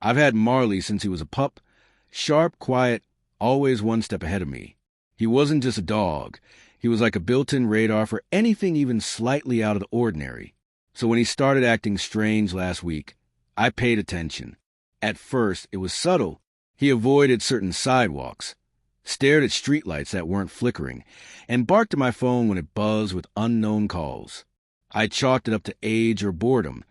I've had Marley since he was a pup. Sharp, quiet, always one step ahead of me. He wasn't just a dog. He was like a built-in radar for anything even slightly out of the ordinary. So when he started acting strange last week, I paid attention. At first, it was subtle. He avoided certain sidewalks, stared at streetlights that weren't flickering, and barked at my phone when it buzzed with unknown calls. I chalked it up to age or boredom,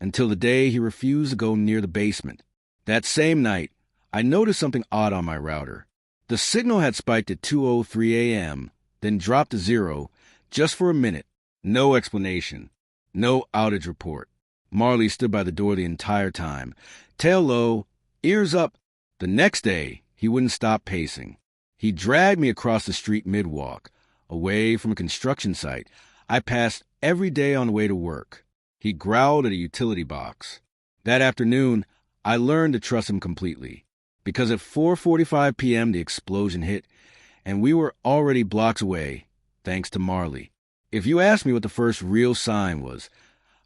until the day he refused to go near the basement. That same night, I noticed something odd on my router. The signal had spiked at 2:03 a.m., then dropped to 0, just for a minute. No explanation. No outage report. Marley stood by the door the entire time, tail low, ears up. The next day, he wouldn't stop pacing. He dragged me across the street mid-walk, away from a construction site I passed every day on the way to work. He growled at a utility box. That afternoon, I learned to trust him completely, because at 4:45 p.m. the explosion hit, and we were already blocks away, thanks to Marley. If you asked me what the first real sign was,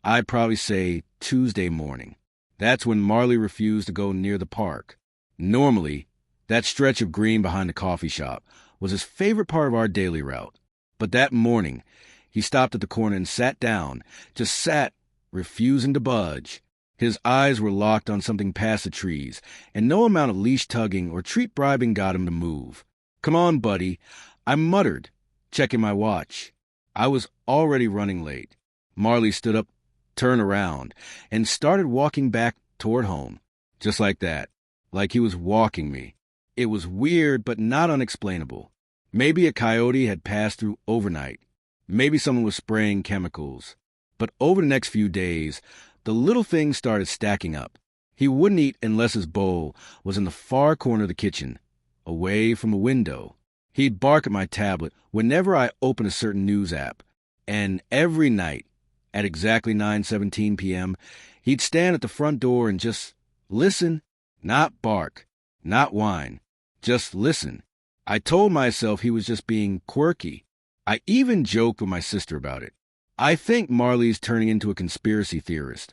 I'd probably say Tuesday morning. That's when Marley refused to go near the park. Normally, that stretch of green behind the coffee shop was his favorite part of our daily route. But that morning, he stopped at the corner and sat down, just sat, refusing to budge. His eyes were locked on something past the trees, and no amount of leash tugging or treat bribing got him to move. "Come on, buddy," I muttered, checking my watch. I was already running late. Marley stood up, turned around, and started walking back toward home, just like that, like he was walking me. It was weird, but not unexplainable. Maybe a coyote had passed through overnight. Maybe someone was spraying chemicals. But over the next few days, the little things started stacking up. He wouldn't eat unless his bowl was in the far corner of the kitchen, away from a window. He'd bark at my tablet whenever I opened a certain news app. And every night, at exactly 9:17 p.m., he'd stand at the front door and just listen, not bark, not whine, just listen. I told myself he was just being quirky. I even joked with my sister about it. "I think Marley's turning into a conspiracy theorist."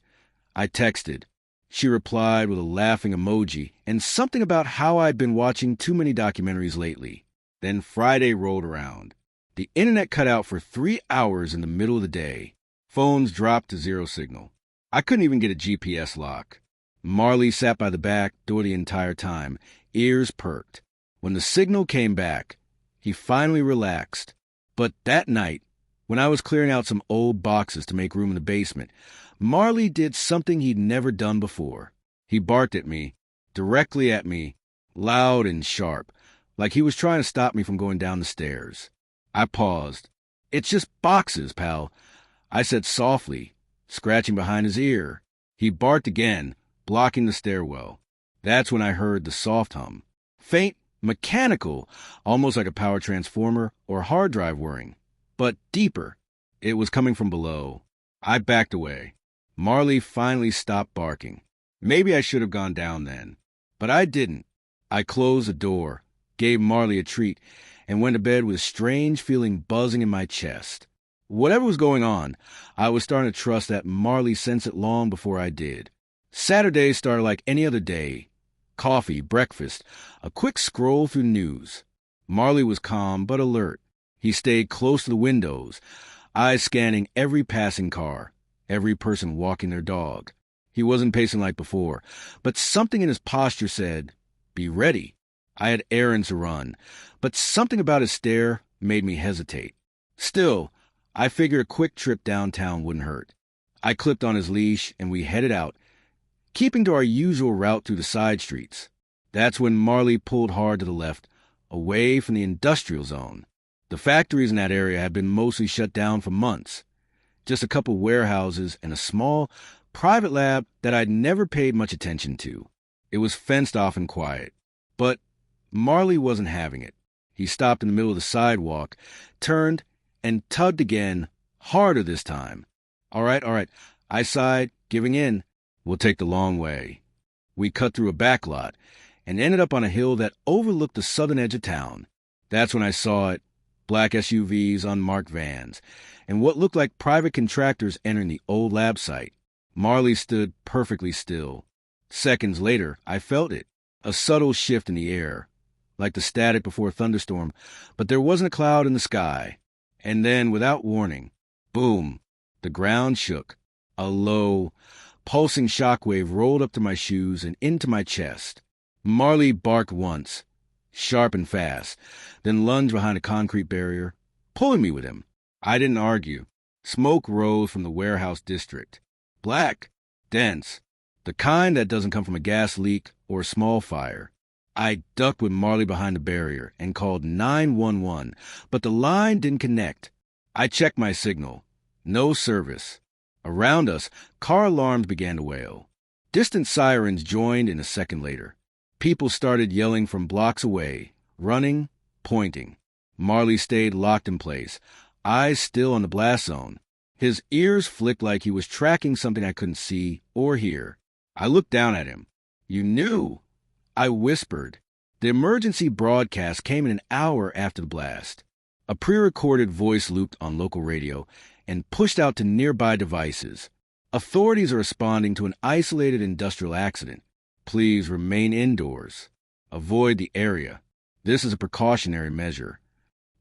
I texted. She replied with a laughing emoji and something about how I'd been watching too many documentaries lately. Then Friday rolled around. The internet cut out for 3 hours in the middle of the day. Phones dropped to 0 signal. I couldn't even get a GPS lock. Marley sat by the back door the entire time, ears perked. When the signal came back, he finally relaxed. But that night, when I was clearing out some old boxes to make room in the basement, Marley did something he'd never done before. He barked at me, directly at me, loud and sharp, like he was trying to stop me from going down the stairs. I paused. "It's just boxes, pal," I said softly, scratching behind his ear. He barked again, blocking the stairwell. That's when I heard the soft hum. Faint, mechanical, almost like a power transformer or hard drive whirring. But deeper. It was coming from below. I backed away. Marley finally stopped barking. Maybe I should have gone down then. But I didn't. I closed the door, gave Marley a treat, and went to bed with a strange feeling buzzing in my chest. Whatever was going on, I was starting to trust that Marley sensed it long before I did. Saturday started like any other day. Coffee, breakfast, a quick scroll through news. Marley was calm but alert. He stayed close to the windows, eyes scanning every passing car, every person walking their dog. He wasn't pacing like before, but something in his posture said, "Be ready." I had errands to run, but something about his stare made me hesitate. Still, I figured a quick trip downtown wouldn't hurt. I clipped on his leash and we headed out, keeping to our usual route through the side streets. That's when Marley pulled hard to the left, away from the industrial zone. The factories in that area had been mostly shut down for months. Just a couple warehouses and a small, private lab that I'd never paid much attention to. It was fenced off and quiet. But Marley wasn't having it. He stopped in the middle of the sidewalk, turned, and tugged again, harder this time. All right, I sighed, giving in. "We'll take the long way." We cut through a back lot and ended up on a hill that overlooked the southern edge of town. That's when I saw it, black SUVs, unmarked vans, and what looked like private contractors entering the old lab site. Marley stood perfectly still, Seconds later, I felt it. A subtle shift in the air, like the static before a thunderstorm, but there wasn't a cloud in the sky. And then, without warning, boom, the ground shook. A low, pulsing shockwave rolled up to my shoes and into my chest. Marley barked once, sharp and fast, then lunged behind a concrete barrier, pulling me with him. I didn't argue. Smoke rose from the warehouse district. Black, dense, the kind that doesn't come from a gas leak or a small fire. I ducked with Marley behind the barrier and called 911, but the line didn't connect. I checked my signal. No service. Around us, car alarms began to wail. Distant sirens joined in a second later. People started yelling from blocks away, running, pointing. Marley stayed locked in place, eyes still on the blast zone. His ears flicked like he was tracking something I couldn't see or hear. I looked down at him. "You knew," I whispered. The emergency broadcast came in an hour after the blast. A pre-recorded voice looped on local radio and pushed out to nearby devices. Authorities are responding to an isolated industrial accident. Please remain indoors. Avoid the area. This is a precautionary measure.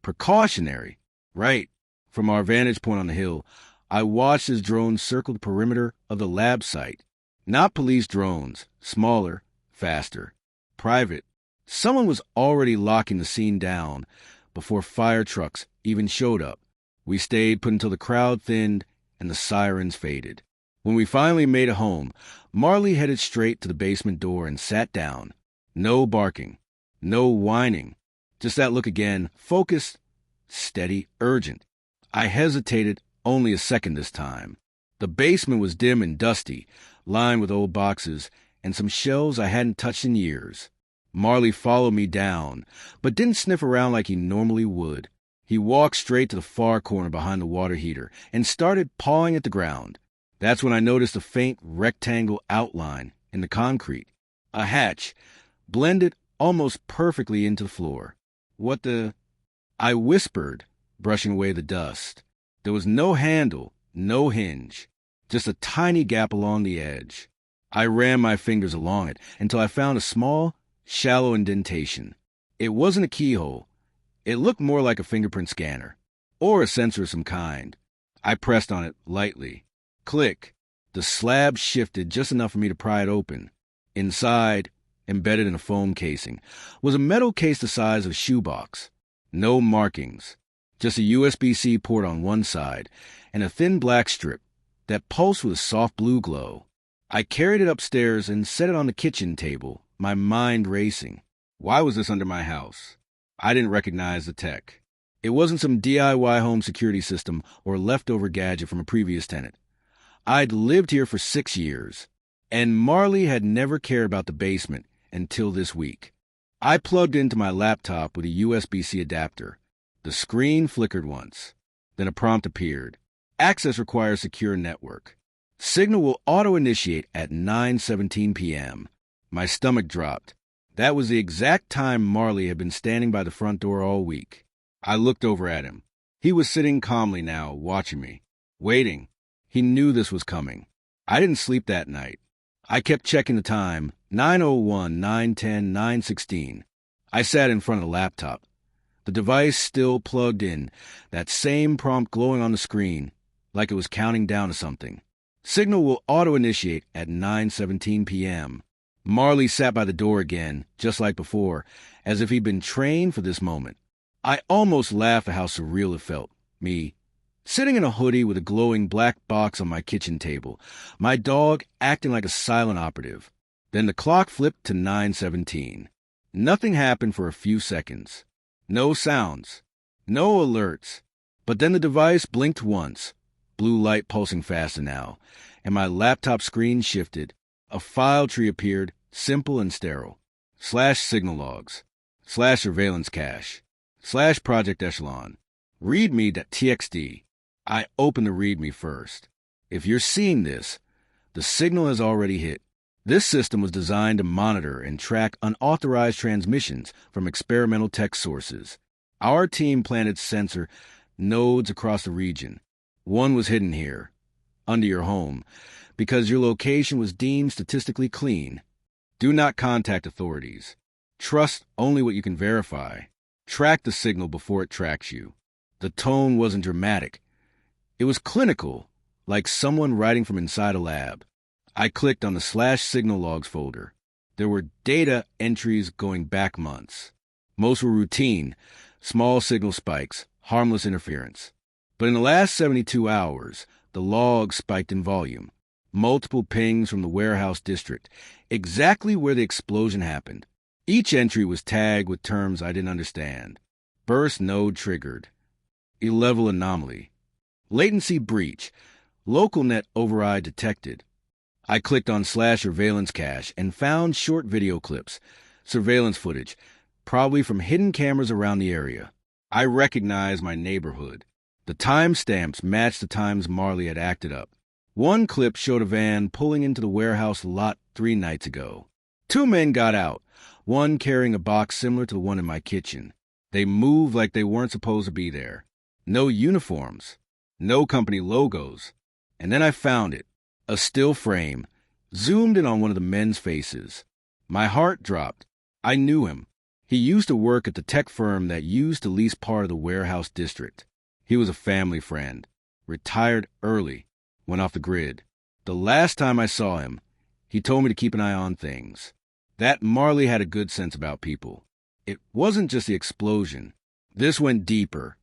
Precautionary? Right. From our vantage point on the hill, I watched as drones circled the perimeter of the lab site. Not police drones, smaller, faster, private. Someone was already locking the scene down before fire trucks even showed up. We stayed put until the crowd thinned and the sirens faded. When we finally made it home, Marley headed straight to the basement door and sat down. No barking, no whining, just that look again, focused, steady, urgent. I hesitated only a second this time. The basement was dim and dusty, lined with old boxes and some shelves I hadn't touched in years. Marley followed me down, but didn't sniff around like he normally would. He walked straight to the far corner behind the water heater and started pawing at the ground. That's when I noticed a faint rectangle outline in the concrete. A hatch, blended almost perfectly into the floor. "What the—" I whispered, brushing away the dust. There was no handle, no hinge, just a tiny gap along the edge. I ran my fingers along it until I found a small, shallow indentation. It wasn't a keyhole. It looked more like a fingerprint scanner, or a sensor of some kind. I pressed on it lightly. Click. The slab shifted just enough for me to pry it open. Inside, embedded in a foam casing, was a metal case the size of a shoebox. No markings, just a USB-C port on one side and a thin black strip that pulsed with a soft blue glow. I carried it upstairs and set it on the kitchen table, my mind racing. Why was this under my house? I didn't recognize the tech. It wasn't some DIY home security system or leftover gadget from a previous tenant. I'd lived here for 6 years, and Marley had never cared about the basement until this week. I plugged into my laptop with a USB-C adapter. The screen flickered once. Then a prompt appeared. Access requires secure network. Signal will auto-initiate at 9:17 p.m. My stomach dropped. That was the exact time Marley had been standing by the front door all week. I looked over at him. He was sitting calmly now, watching me, waiting. He knew this was coming. I didn't sleep that night. I kept checking the time, 9:01, 9:10, 9:16. I sat in front of the laptop. The device still plugged in, that same prompt glowing on the screen, like it was counting down to something. Signal will auto-initiate at 9:17 p.m. Marley sat by the door again, just like before, as if he'd been trained for this moment. I almost laughed at how surreal it felt. Me, sitting in a hoodie with a glowing black box on my kitchen table, my dog acting like a silent operative. Then the clock flipped to 9:17. Nothing happened for a few seconds. No sounds. No alerts. But then the device blinked once, blue light pulsing faster now, and my laptop screen shifted. A file tree appeared, simple and sterile. /signal logs, /surveillance cache, /project echelon, readme.txt. I opened the readme first. If you're seeing this, the signal has already hit. This system was designed to monitor and track unauthorized transmissions from experimental tech sources. Our team planted sensor nodes across the region. One was hidden here. under your home because your location was deemed statistically clean. Do not contact authorities. Trust only what you can verify. Track the signal before it tracks you. The tone wasn't dramatic. It was clinical, like someone writing from inside a lab. I clicked on the /signal logs folder. There were data entries going back months. Most were routine, small signal spikes, harmless interference. But in the last 72 hours, the logs spiked in volume. Multiple pings from the warehouse district, exactly where the explosion happened. Each entry was tagged with terms I didn't understand. Burst node triggered. E-level anomaly. Latency breach. Local net override detected. I clicked on /surveillance cache and found short video clips, surveillance footage, probably from hidden cameras around the area. I recognized my neighborhood. The timestamps matched the times Marley had acted up. One clip showed a van pulling into the warehouse lot 3 nights ago. 2 men got out, one carrying a box similar to the one in my kitchen. They moved like they weren't supposed to be there. No uniforms, no company logos. And then I found it, a still frame, zoomed in on one of the men's faces. My heart dropped. I knew him. He used to work at the tech firm that used to lease part of the warehouse district. He was a family friend, retired early, went off the grid. The last time I saw him, he told me to keep an eye on things. That Marley had a good sense about people. It wasn't just the explosion. This went deeper.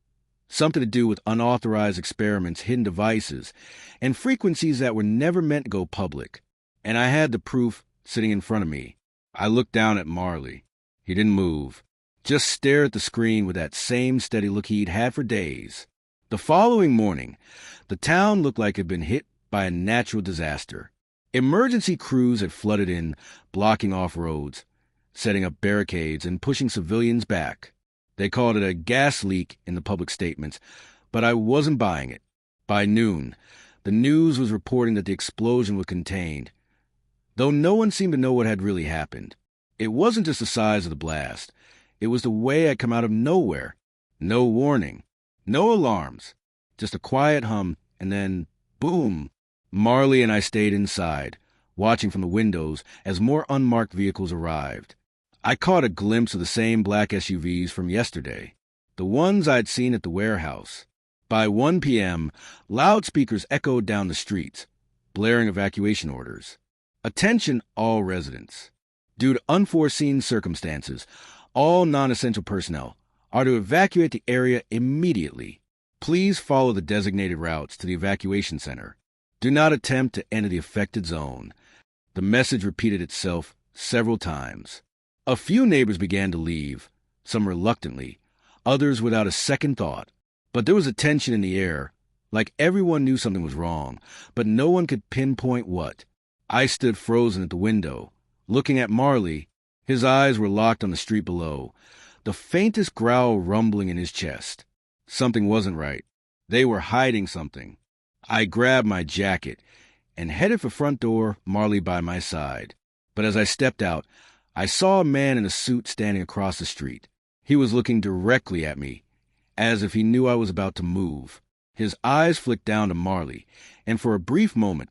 Something to do with unauthorized experiments, hidden devices, and frequencies that were never meant to go public. And I had the proof sitting in front of me. I looked down at Marley. He didn't move, just stared at the screen with that same steady look he'd had for days. The following morning, the town looked like it had been hit by a natural disaster. Emergency crews had flooded in, blocking off roads, setting up barricades and pushing civilians back. They called it a gas leak in the public statements, but I wasn't buying it. By noon, the news was reporting that the explosion was contained, though no one seemed to know what had really happened. It wasn't just the size of the blast. It was the way it had come out of nowhere. No warning, no alarms, just a quiet hum, and then, boom. Marley and I stayed inside, watching from the windows as more unmarked vehicles arrived. I caught a glimpse of the same black SUVs from yesterday, the ones I'd seen at the warehouse. By 1 p.m., loudspeakers echoed down the streets, blaring evacuation orders. Attention all residents. Due to unforeseen circumstances, all non-essential personnel are to evacuate the area immediately. Please follow the designated routes to the evacuation center. Do not attempt to enter the affected zone. The message repeated itself several times. A few neighbors began to leave, some reluctantly, others without a second thought. But there was a tension in the air, like everyone knew something was wrong, but no one could pinpoint what. I stood frozen at the window, looking at Marley. His eyes were locked on the street below, the faintest growl rumbling in his chest. Something wasn't right. They were hiding something. I grabbed my jacket and headed for front door, Marley by my side. But as I stepped out, I saw a man in a suit standing across the street. He was looking directly at me, as if he knew I was about to move. His eyes flicked down to Marley, and for a brief moment,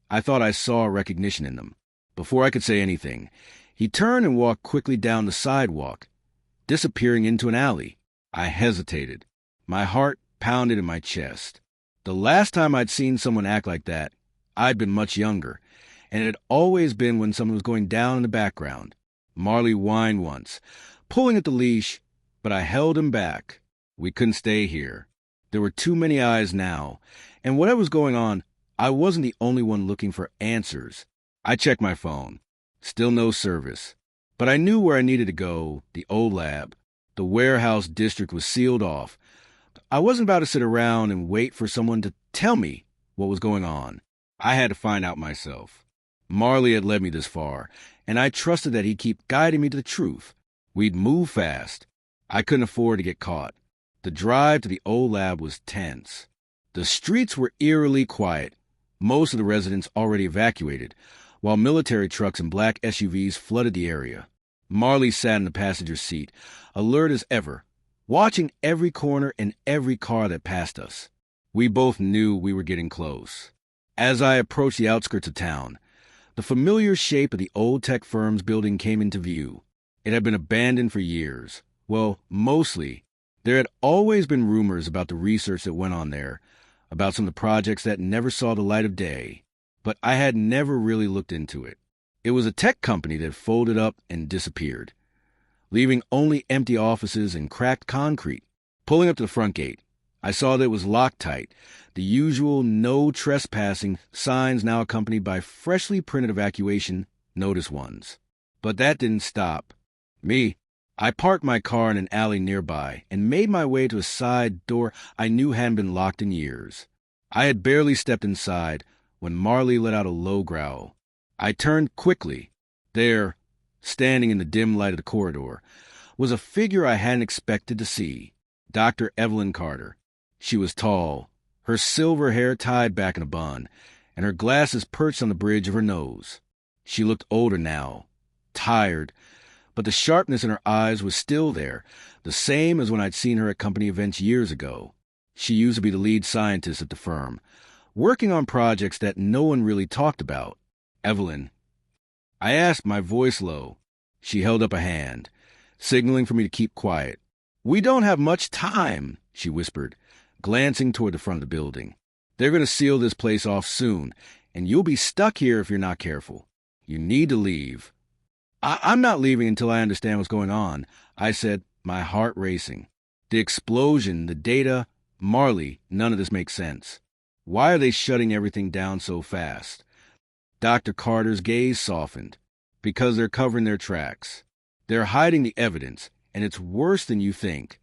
I thought I saw recognition in them. Before I could say anything, he turned and walked quickly down the sidewalk, disappearing into an alley. I hesitated. My heart pounded in my chest. The last time I'd seen someone act like that, I'd been much younger, and it had always been when someone was going down in the background. Marley whined once, pulling at the leash, but I held him back. We couldn't stay here. There were too many eyes now, and whatever was going on, I wasn't the only one looking for answers. I checked my phone. Still no service. But I knew where I needed to go, the old lab. The warehouse district was sealed off. I wasn't about to sit around and wait for someone to tell me what was going on. I had to find out myself. Marley had led me this far, and I trusted that he'd keep guiding me to the truth. We'd move fast. I couldn't afford to get caught. The drive to the old lab was tense. The streets were eerily quiet, most of the residents already evacuated, while military trucks and black SUVs flooded the area. Marley sat in the passenger seat, alert as ever, watching every corner and every car that passed us. We both knew we were getting close. As I approached the outskirts of town, the familiar shape of the old tech firm's building came into view. It had been abandoned for years. Well, mostly. There had always been rumors about the research that went on there, about some of the projects that never saw the light of day, but I had never really looked into it. It was a tech company that folded up and disappeared, leaving only empty offices and cracked concrete. Pulling up to the front gate, I saw that it was locked tight, the usual no trespassing signs now accompanied by freshly printed evacuation notice ones. But that didn't stop me. I parked my car in an alley nearby and made my way to a side door I knew hadn't been locked in years. I had barely stepped inside when Marley let out a low growl. I turned quickly. There, standing in the dim light of the corridor, was a figure I hadn't expected to see. Dr. Evelyn Carter. She was tall, her silver hair tied back in a bun, and her glasses perched on the bridge of her nose. She looked older now, tired, but the sharpness in her eyes was still there, the same as when I'd seen her at company events years ago. She used to be the lead scientist at the firm, working on projects that no one really talked about. Evelyn. I asked, my voice low. She held up a hand, signaling for me to keep quiet. We don't have much time, she whispered, glancing toward the front of the building. They're going to seal this place off soon, and you'll be stuck here if you're not careful. You need to leave. I'm not leaving until I understand what's going on, I said, my heart racing. The explosion, the data, Marley, none of this makes sense. Why are they shutting everything down so fast? Dr. Carter's gaze softened. Because they're covering their tracks. They're hiding the evidence, and it's worse than you think.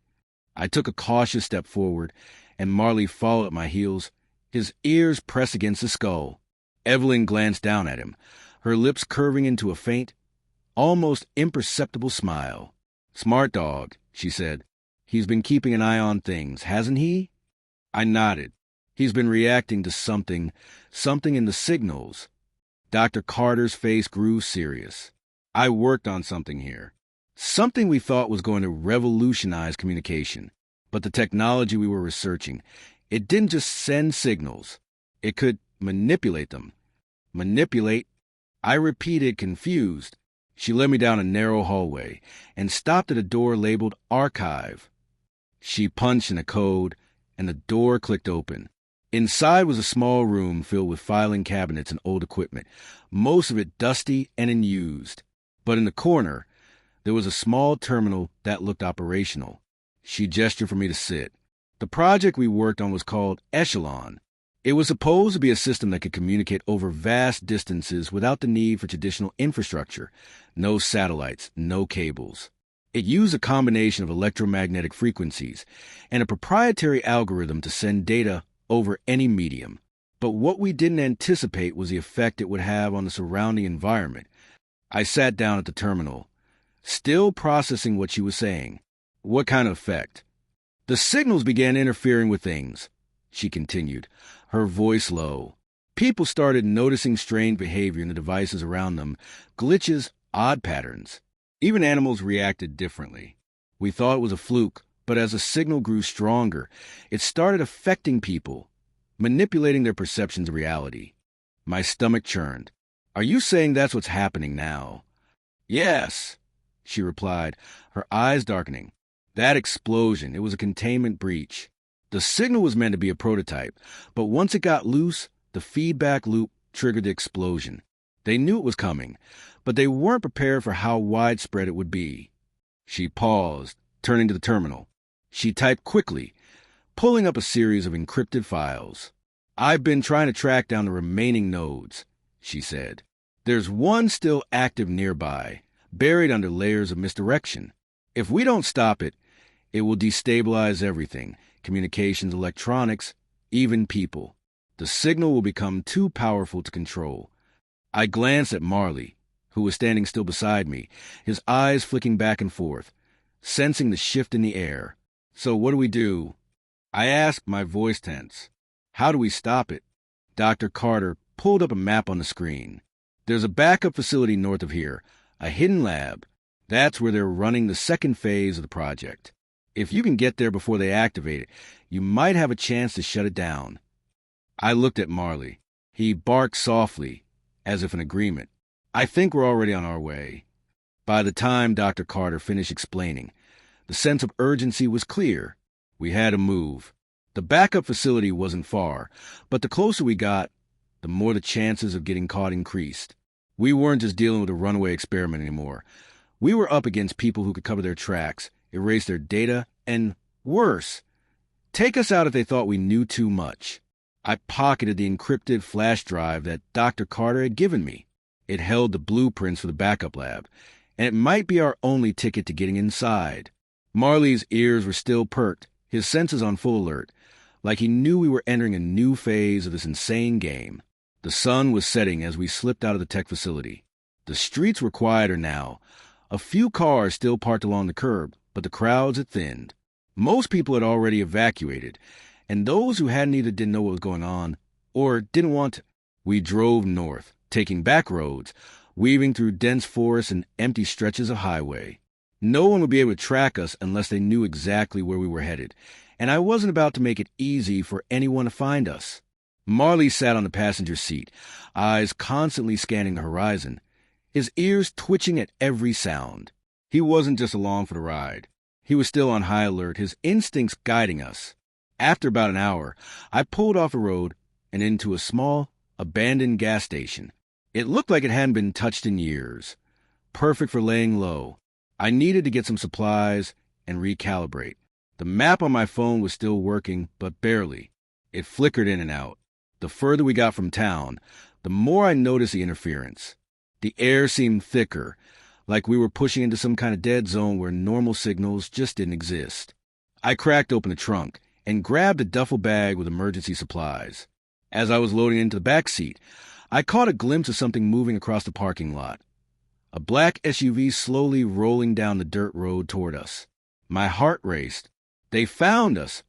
I took a cautious step forward, and Marley followed at my heels, his ears pressed against the skull. Evelyn glanced down at him, her lips curving into a faint, almost imperceptible smile. Smart dog, she said. He's been keeping an eye on things, hasn't he? I nodded. He's been reacting to something in the signals. Dr. Carter's face grew serious. I worked on something here. Something we thought was going to revolutionize communication. But the technology we were researching, it didn't just send signals. It could manipulate them. Manipulate? I repeated, confused. She led me down a narrow hallway and stopped at a door labeled Archive. She punched in a code, and the door clicked open. Inside was a small room filled with filing cabinets and old equipment, most of it dusty and unused. But in the corner, there was a small terminal that looked operational. She gestured for me to sit. The project we worked on was called Echelon. It was supposed to be a system that could communicate over vast distances without the need for traditional infrastructure. No satellites, no cables. It used a combination of electromagnetic frequencies and a proprietary algorithm to send data over any medium. But what we didn't anticipate was the effect it would have on the surrounding environment. I sat down at the terminal, still processing what she was saying. What kind of effect? The signals began interfering with things, she continued, her voice low. People started noticing strange behavior in the devices around them, glitches, odd patterns. Even animals reacted differently. We thought it was a fluke, but as the signal grew stronger, it started affecting people, manipulating their perceptions of reality. My stomach churned. Are you saying that's what's happening now? Yes, she replied, her eyes darkening. That explosion, it was a containment breach. The signal was meant to be a prototype, but once it got loose, the feedback loop triggered the explosion. They knew it was coming, but they weren't prepared for how widespread it would be. She paused, turning to the terminal. She typed quickly, pulling up a series of encrypted files. I've been trying to track down the remaining nodes, she said. There's one still active nearby, buried under layers of misdirection. If we don't stop it, it will destabilize everything, communications, electronics, even people. The signal will become too powerful to control. I glanced at Marley, who was standing still beside me, his eyes flicking back and forth, sensing the shift in the air. So what do? I asked, my voice tense. How do we stop it? Dr. Carter pulled up a map on the screen. There's a backup facility north of here, a hidden lab. That's where they're running the second phase of the project. If you can get there before they activate it, you might have a chance to shut it down. I looked at Marley. He barked softly, as if in agreement. I think we're already on our way. By the time Dr. Carter finished explaining, the sense of urgency was clear. We had to move. The backup facility wasn't far, but the closer we got, the more the chances of getting caught increased. We weren't just dealing with a runaway experiment anymore. We were up against people who could cover their tracks, erase their data, and, worse, take us out if they thought we knew too much. I pocketed the encrypted flash drive that Dr. Carter had given me. It held the blueprints for the backup lab, and it might be our only ticket to getting inside. Marley's ears were still perked, his senses on full alert, like he knew we were entering a new phase of this insane game. The sun was setting as we slipped out of the tech facility. The streets were quieter now. A few cars still parked along the curb, but the crowds had thinned. Most people had already evacuated, and those who hadn't either didn't know what was going on or didn't want to. We drove north, taking back roads, weaving through dense forests and empty stretches of highway. No one would be able to track us unless they knew exactly where we were headed, and I wasn't about to make it easy for anyone to find us. Marley sat on the passenger seat, eyes constantly scanning the horizon, his ears twitching at every sound. He wasn't just along for the ride. He was still on high alert, his instincts guiding us. After about an hour, I pulled off the road and into a small, abandoned gas station. It looked like it hadn't been touched in years. Perfect for laying low. I needed to get some supplies and recalibrate. The map on my phone was still working, but barely. It flickered in and out. The further we got from town, the more I noticed the interference. The air seemed thicker, like we were pushing into some kind of dead zone where normal signals just didn't exist. I cracked open the trunk and grabbed a duffel bag with emergency supplies. As I was loading into the back seat, I caught a glimpse of something moving across the parking lot. A black SUV slowly rolling down the dirt road toward us. My heart raced. They found us!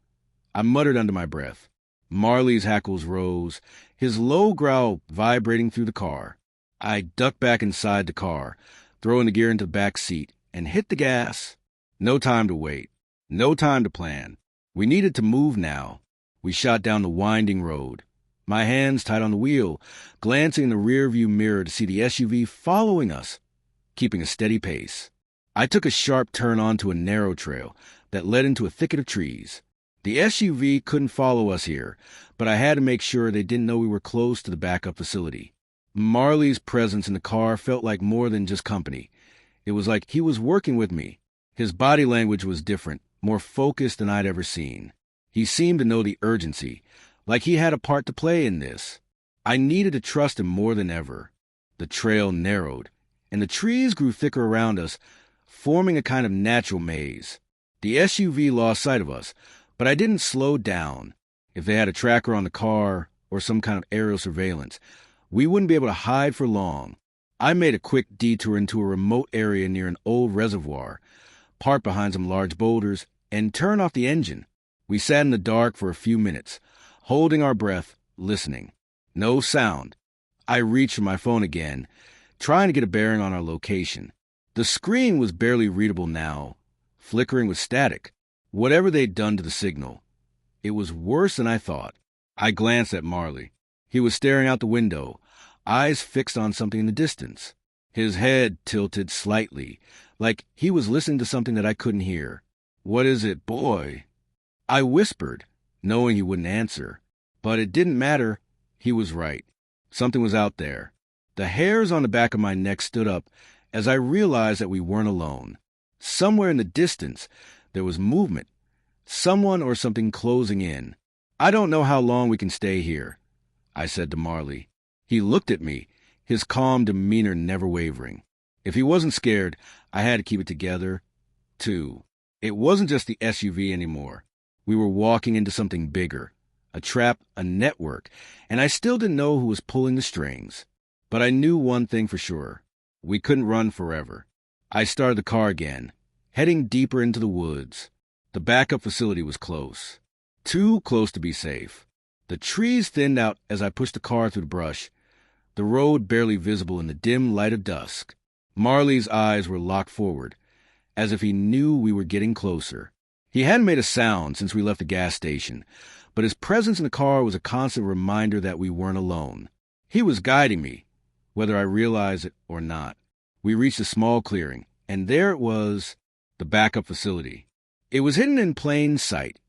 I muttered under my breath. Marley's hackles rose, his low growl vibrating through the car. I ducked back inside the car, throwing the gear into the back seat, and hit the gas. No time to wait. No time to plan. We needed to move now. We shot down the winding road. My hands tight on the wheel, glancing in the rearview mirror to see the SUV following us, keeping a steady pace. I took a sharp turn onto a narrow trail that led into a thicket of trees. The SUV couldn't follow us here, but I had to make sure they didn't know we were close to the backup facility. Marley's presence in the car felt like more than just company. It was like he was working with me. His body language was different, more focused than I'd ever seen. He seemed to know the urgency, like he had a part to play in this. I needed to trust him more than ever. The trail narrowed, and the trees grew thicker around us, forming a kind of natural maze. The SUV lost sight of us, but I didn't slow down. If they had a tracker on the car or some kind of aerial surveillance, we wouldn't be able to hide for long. I made a quick detour into a remote area near an old reservoir, parked behind some large boulders, and turned off the engine. We sat in the dark for a few minutes, holding our breath, listening. No sound. I reached for my phone again, trying to get a bearing on our location. The screen was barely readable now, flickering with static. Whatever they'd done to the signal, it was worse than I thought. I glanced at Marley. He was staring out the window, eyes fixed on something in the distance. His head tilted slightly, like he was listening to something that I couldn't hear. "What is it, boy?" I whispered, knowing he wouldn't answer. But it didn't matter. He was right. Something was out there. The hairs on the back of my neck stood up as I realized that we weren't alone. Somewhere in the distance, there was movement. Someone or something closing in. "I don't know how long we can stay here," I said to Marley. He looked at me, his calm demeanor never wavering. If he wasn't scared, I had to keep it together, too. It wasn't just the SUV anymore. We were walking into something bigger. A trap, a network, and I still didn't know who was pulling the strings. But I knew one thing for sure. We couldn't run forever. I started the car again, heading deeper into the woods. The backup facility was close. Too close to be safe. The trees thinned out as I pushed the car through the brush, the road barely visible in the dim light of dusk. Marley's eyes were locked forward, as if he knew we were getting closer. He hadn't made a sound since we left the gas station, but his presence in the car was a constant reminder that we weren't alone. He was guiding me, whether I realized it or not. We reached a small clearing, and there it was, the backup facility. It was hidden in plain sight,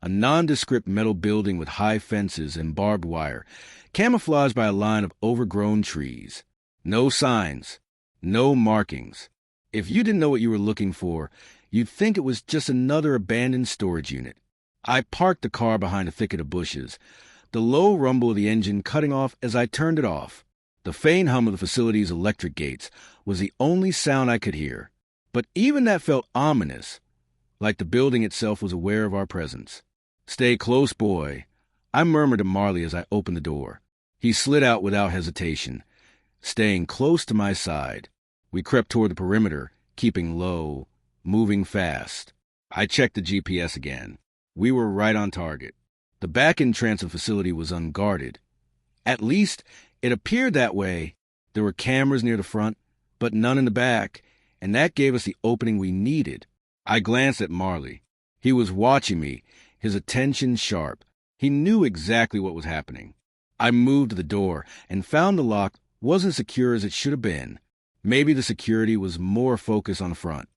a nondescript metal building with high fences and barbed wire, camouflaged by a line of overgrown trees. No signs, no markings. If you didn't know what you were looking for, you'd think it was just another abandoned storage unit. I parked the car behind a thicket of bushes, the low rumble of the engine cutting off as I turned it off. The faint hum of the facility's electric gates was the only sound I could hear. But even that felt ominous, like the building itself was aware of our presence. "Stay close, boy," I murmured to Marley as I opened the door. He slid out without hesitation, staying close to my side. We crept toward the perimeter, keeping low, moving fast. I checked the GPS again. We were right on target. The back entrance of the facility was unguarded. At least, it appeared that way. There were cameras near the front, but none in the back, and that gave us the opening we needed. I glanced at Marley. He was watching me, his attention sharp. He knew exactly what was happening. I moved to the door and found the lock wasn't secure as it should have been. Maybe the security was more focused on the front.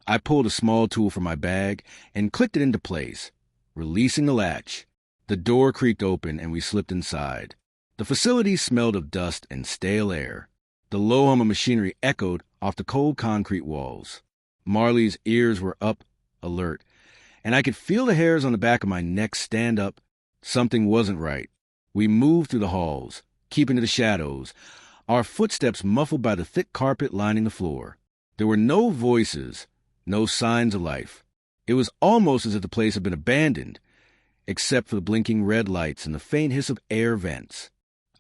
I pulled a small tool from my bag and clicked it into place, releasing the latch. The door creaked open and we slipped inside. The facility smelled of dust and stale air. The low hum of machinery echoed off the cold concrete walls. Marley's ears were up, alert, and I could feel the hairs on the back of my neck stand up. Something wasn't right. We moved through the halls, keeping to the shadows, our footsteps muffled by the thick carpet lining the floor. There were no voices, no signs of life. It was almost as if the place had been abandoned, except for the blinking red lights and the faint hiss of air vents.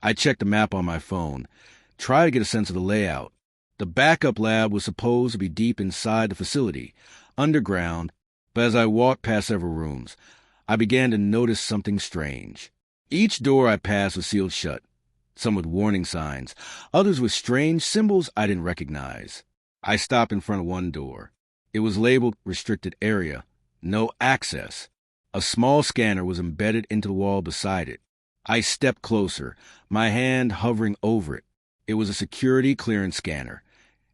I checked the map on my phone, tried to get a sense of the layout. The backup lab was supposed to be deep inside the facility, underground, but as I walked past several rooms, I began to notice something strange. Each door I passed was sealed shut, some with warning signs, others with strange symbols I didn't recognize. I stopped in front of one door. It was labeled Restricted Area, No Access. A small scanner was embedded into the wall beside it. I stepped closer, my hand hovering over it. It was a security clearance scanner,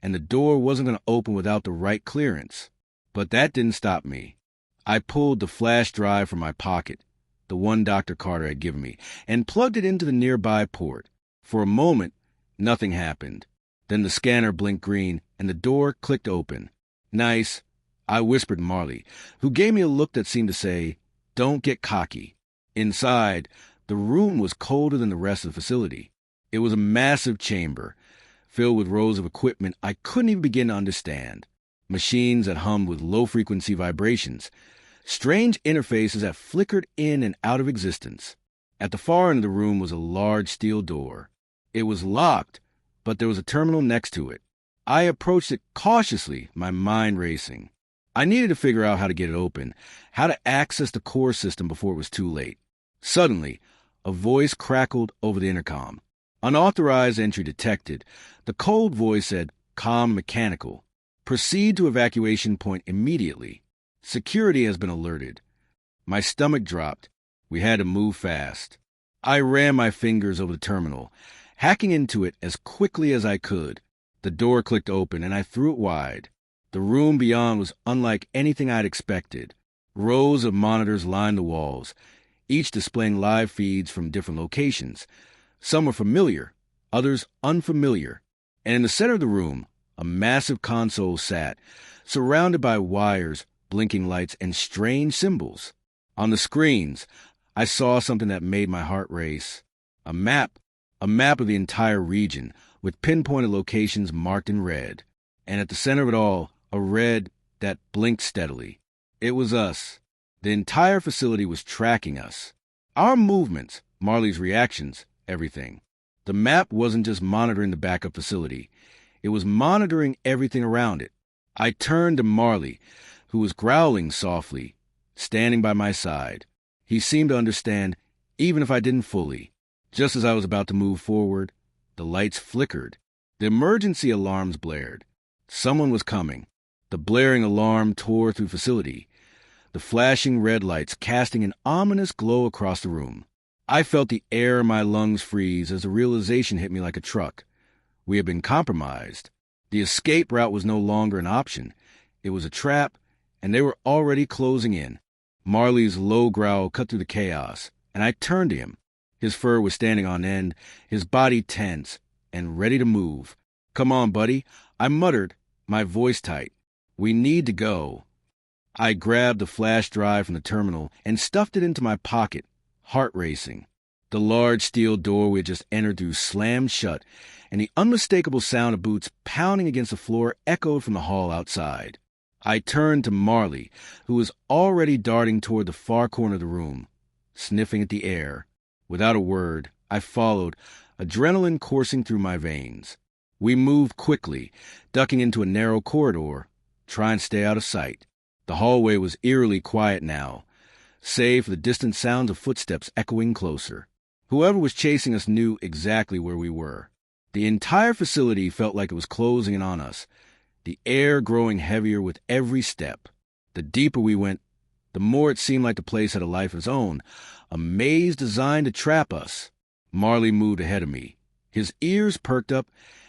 and the door wasn't going to open without the right clearance. But that didn't stop me. I pulled the flash drive from my pocket, the one Dr. Carter had given me, and plugged it into the nearby port. For a moment, nothing happened. Then the scanner blinked green, and the door clicked open. "Nice," I whispered to Marley, who gave me a look that seemed to say, "Don't get cocky." Inside, the room was colder than the rest of the facility. It was a massive chamber, filled with rows of equipment I couldn't even begin to understand. Machines that hummed with low-frequency vibrations, strange interfaces that flickered in and out of existence. At the far end of the room was a large steel door. It was locked, but there was a terminal next to it. I approached it cautiously, my mind racing. I needed to figure out how to get it open, how to access the core system before it was too late. Suddenly, a voice crackled over the intercom. Unauthorized entry detected. The cold voice said, "Comm mechanical. Proceed to evacuation point immediately. Security has been alerted." My stomach dropped. We had to move fast. I ran my fingers over the terminal, hacking into it as quickly as I could. The door clicked open, and I threw it wide. The room beyond was unlike anything I'd expected. Rows of monitors lined the walls, each displaying live feeds from different locations. Some were familiar, others unfamiliar. And in the center of the room, a massive console sat, surrounded by wires, blinking lights, and strange symbols. On the screens, I saw something that made my heart race. A map of the entire region, with pinpointed locations marked in red. And at the center of it all, a red that blinked steadily. It was us. The entire facility was tracking us. Our movements, Marley's reactions, everything. The map wasn't just monitoring the backup facility. It was monitoring everything around it. I turned to Marley, who was growling softly, standing by my side. He seemed to understand, even if I didn't fully. Just as I was about to move forward, the lights flickered. The emergency alarms blared. Someone was coming. The blaring alarm tore through the facility, the flashing red lights casting an ominous glow across the room. I felt the air in my lungs freeze as the realization hit me like a truck. We had been compromised. The escape route was no longer an option. It was a trap, and they were already closing in. Marley's low growl cut through the chaos, and I turned to him. His fur was standing on end, his body tense and ready to move. "Come on, buddy," I muttered, my voice tight. "We need to go." I grabbed the flash drive from the terminal and stuffed it into my pocket, heart racing. The large steel door we had just entered through slammed shut, and the unmistakable sound of boots pounding against the floor echoed from the hall outside. I turned to Marley, who was already darting toward the far corner of the room, sniffing at the air. Without a word, I followed, adrenaline coursing through my veins. We moved quickly, ducking into a narrow corridor, trying to stay out of sight. The hallway was eerily quiet now, save for the distant sounds of footsteps echoing closer. Whoever was chasing us knew exactly where we were. The entire facility felt like it was closing in on us, the air growing heavier with every step. The deeper we went, the more it seemed like the place had a life of its own, a maze designed to trap us. Marley moved ahead of me. His ears perked up,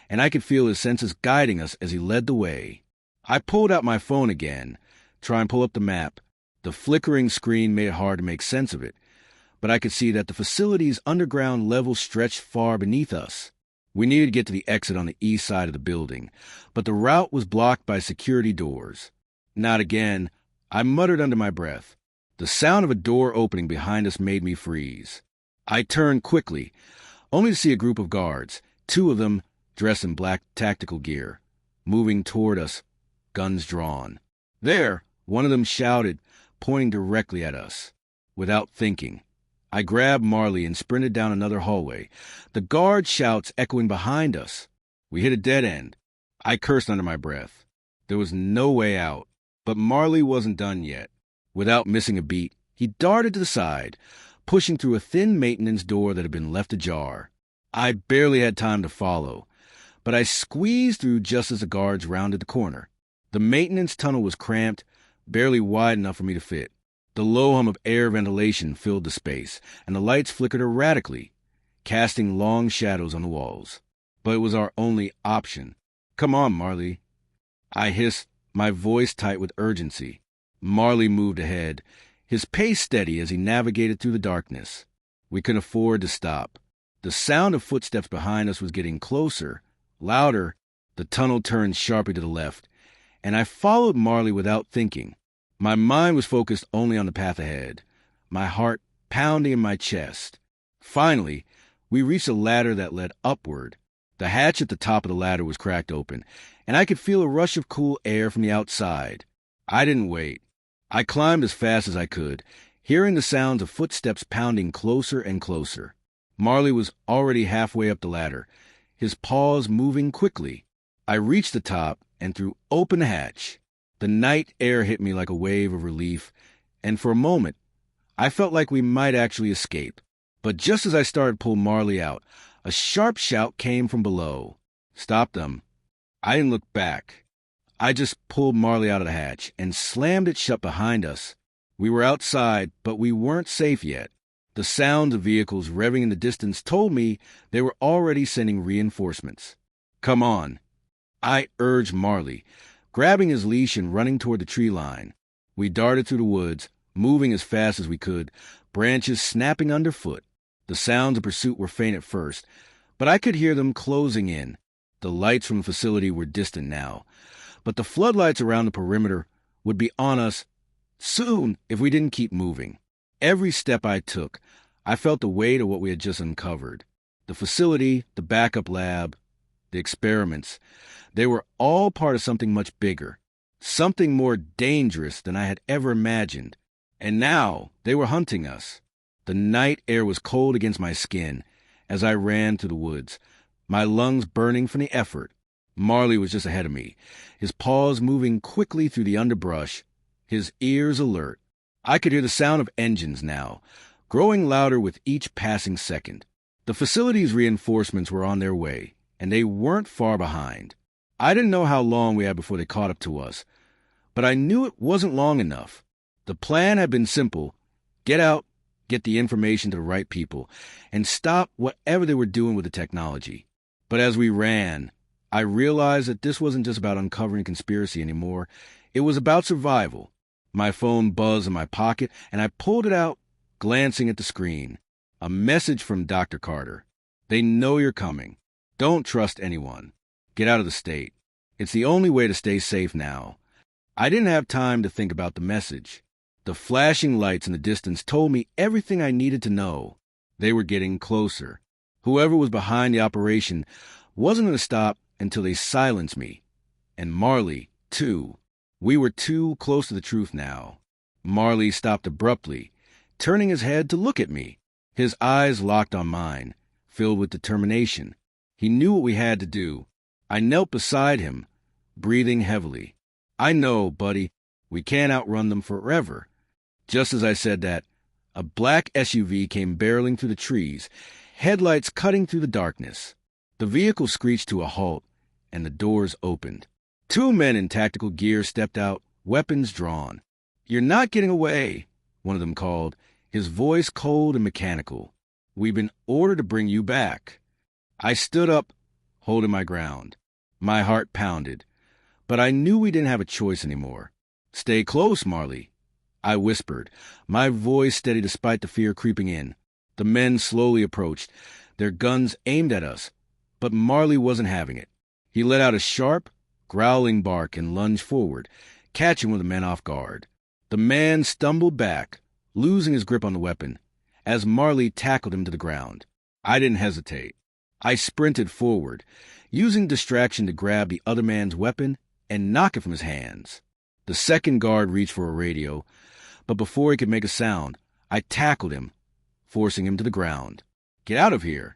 and I could feel his senses guiding us as he led the way. I pulled out my phone again, trying to pull up the map. The flickering screen made it hard to make sense of it, but I could see that the facility's underground level stretched far beneath us. We needed to get to the exit on the east side of the building, but the route was blocked by security doors. "Not again," I muttered under my breath. The sound of a door opening behind us made me freeze. I turned quickly, only to see a group of guards, 2 of them dressed in black tactical gear, moving toward us, guns drawn. "There!" one of them shouted, pointing directly at us. Without thinking, I grabbed Marley and sprinted down another hallway, the guard shouts echoing behind us. We hit a dead end. I cursed under my breath. There was no way out, but Marley wasn't done yet. Without missing a beat, he darted to the side, pushing through a thin maintenance door that had been left ajar. I barely had time to follow, but I squeezed through just as the guards rounded the corner. The maintenance tunnel was cramped, barely wide enough for me to fit. The low hum of air ventilation filled the space, and the lights flickered erratically, casting long shadows on the walls. But it was our only option. "Come on, Marley," I hissed, my voice tight with urgency. Marley moved ahead, his pace steady as he navigated through the darkness. We couldn't afford to stop. The sound of footsteps behind us was getting closer, louder. The tunnel turned sharply to the left, and I followed Marley without thinking. My mind was focused only on the path ahead, my heart pounding in my chest. Finally, we reached a ladder that led upward. The hatch at the top of the ladder was cracked open, and I could feel a rush of cool air from the outside. I didn't wait. I climbed as fast as I could, hearing the sounds of footsteps pounding closer and closer. Marley was already halfway up the ladder, his paws moving quickly. I reached the top and threw open the hatch. The night air hit me like a wave of relief, and for a moment, I felt like we might actually escape. But just as I started to pull Marley out, a sharp shout came from below. "Stop them." I didn't look back. I just pulled Marley out of the hatch and slammed it shut behind us. We were outside, but we weren't safe yet. The sound of vehicles revving in the distance told me they were already sending reinforcements. "Come on." I urged Marley, grabbing his leash and running toward the tree line. We darted through the woods, moving as fast as we could, branches snapping underfoot. The sounds of pursuit were faint at first, but I could hear them closing in. The lights from the facility were distant now, but the floodlights around the perimeter would be on us soon if we didn't keep moving. Every step I took, I felt the weight of what we had just uncovered. The facility, the backup lab, the experiments, they were all part of something much bigger, something more dangerous than I had ever imagined. And now they were hunting us. The night air was cold against my skin as I ran through the woods, my lungs burning from the effort. Marley was just ahead of me, his paws moving quickly through the underbrush, his ears alert. I could hear the sound of engines now, growing louder with each passing second. The facility's reinforcements were on their way, and they weren't far behind. I didn't know how long we had before they caught up to us, but I knew it wasn't long enough. The plan had been simple: get out, get the information to the right people, and stop whatever they were doing with the technology. But as we ran, I realized that this wasn't just about uncovering conspiracy anymore. It was about survival. My phone buzzed in my pocket, and I pulled it out, glancing at the screen. A message from Dr. Carter. They know you're coming. Don't trust anyone. Get out of the state. It's the only way to stay safe now. I didn't have time to think about the message. The flashing lights in the distance told me everything I needed to know. They were getting closer. Whoever was behind the operation wasn't going to stop until they silenced me. And Marley, too. We were too close to the truth now. Marley stopped abruptly, turning his head to look at me. His eyes locked on mine, filled with determination. He knew what we had to do. I knelt beside him, breathing heavily. I know, buddy, we can't outrun them forever. Just as I said that, a black SUV came barreling through the trees, headlights cutting through the darkness. The vehicle screeched to a halt, and the doors opened. 2 men in tactical gear stepped out, weapons drawn. "You're not getting away," one of them called, his voice cold and mechanical. "We've been ordered to bring you back." I stood up, holding my ground. My heart pounded, but I knew we didn't have a choice anymore. "Stay close, Marley," I whispered, my voice steady despite the fear creeping in. The men slowly approached, their guns aimed at us, but Marley wasn't having it. He let out a sharp, growling bark and lunged forward, catching one of the men off guard. The man stumbled back, losing his grip on the weapon, as Marley tackled him to the ground. I didn't hesitate. I sprinted forward, using distraction to grab the other man's weapon and knock it from his hands. The second guard reached for a radio, but before he could make a sound, I tackled him, forcing him to the ground. "Get out of here!"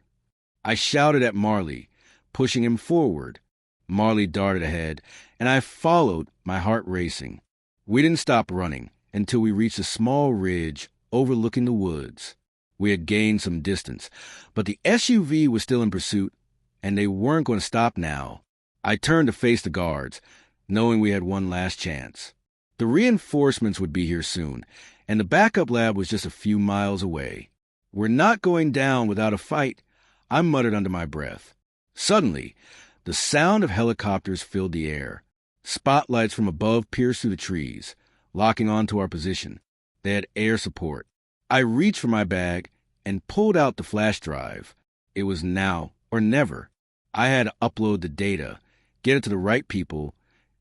I shouted at Marley, pushing him forward. Marley darted ahead, and I followed, my heart racing. We didn't stop running until we reached a small ridge overlooking the woods. We had gained some distance, but the SUV was still in pursuit, and they weren't going to stop now. I turned to face the guards, knowing we had one last chance. The reinforcements would be here soon, and the backup lab was just a few miles away. "We're not going down without a fight," I muttered under my breath. Suddenly, the sound of helicopters filled the air. Spotlights from above pierced through the trees, locking onto our position. They had air support. I reached for my bag and pulled out the flash drive. It was now or never. I had to upload the data, get it to the right people,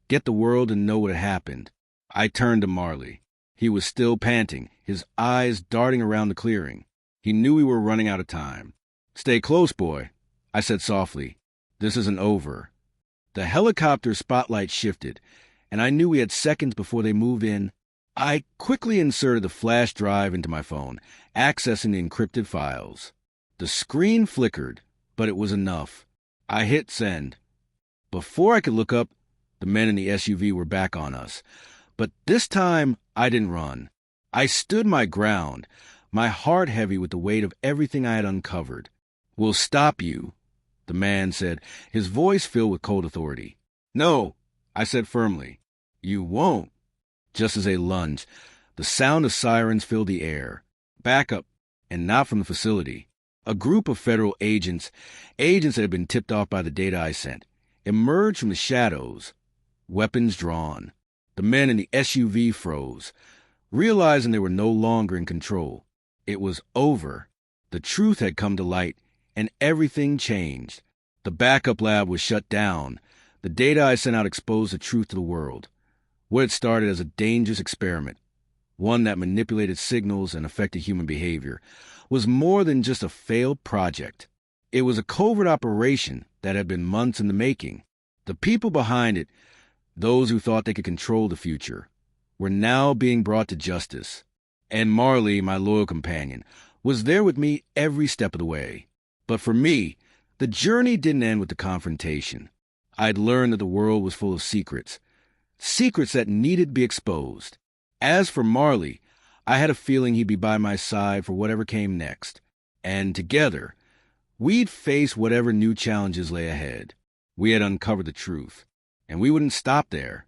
get the world to know what had happened. I turned to Marley. He was still panting, his eyes darting around the clearing. He knew we were running out of time. "Stay close, boy," I said softly. "This isn't over." The helicopter spotlight shifted, and I knew we had seconds before they moved in. I quickly inserted the flash drive into my phone, accessing the encrypted files. The screen flickered, but it was enough. I hit send. Before I could look up, the men in the SUV were back on us. But this time, I didn't run. I stood my ground, my heart heavy with the weight of everything I had uncovered. "We'll stop you," the man said, his voice filled with cold authority. "No," I said firmly. "You won't." Just as they lunged, the sound of sirens filled the air. Backup, and not from the facility. A group of federal agents that had been tipped off by the data I sent, emerged from the shadows, weapons drawn. The men in the SUV froze, realizing they were no longer in control. It was over. The truth had come to light, and everything changed. The backup lab was shut down. The data I sent out exposed the truth to the world. What had started as a dangerous experiment, one that manipulated signals and affected human behavior, was more than just a failed project. It was a covert operation that had been months in the making. The people behind it, those who thought they could control the future, were now being brought to justice. And Marley, my loyal companion, was there with me every step of the way. But for me, the journey didn't end with the confrontation. I'd learned that the world was full of secrets that needed to be exposed. As for Marley, I had a feeling he'd be by my side for whatever came next. And together, we'd face whatever new challenges lay ahead. We had uncovered the truth, and we wouldn't stop there.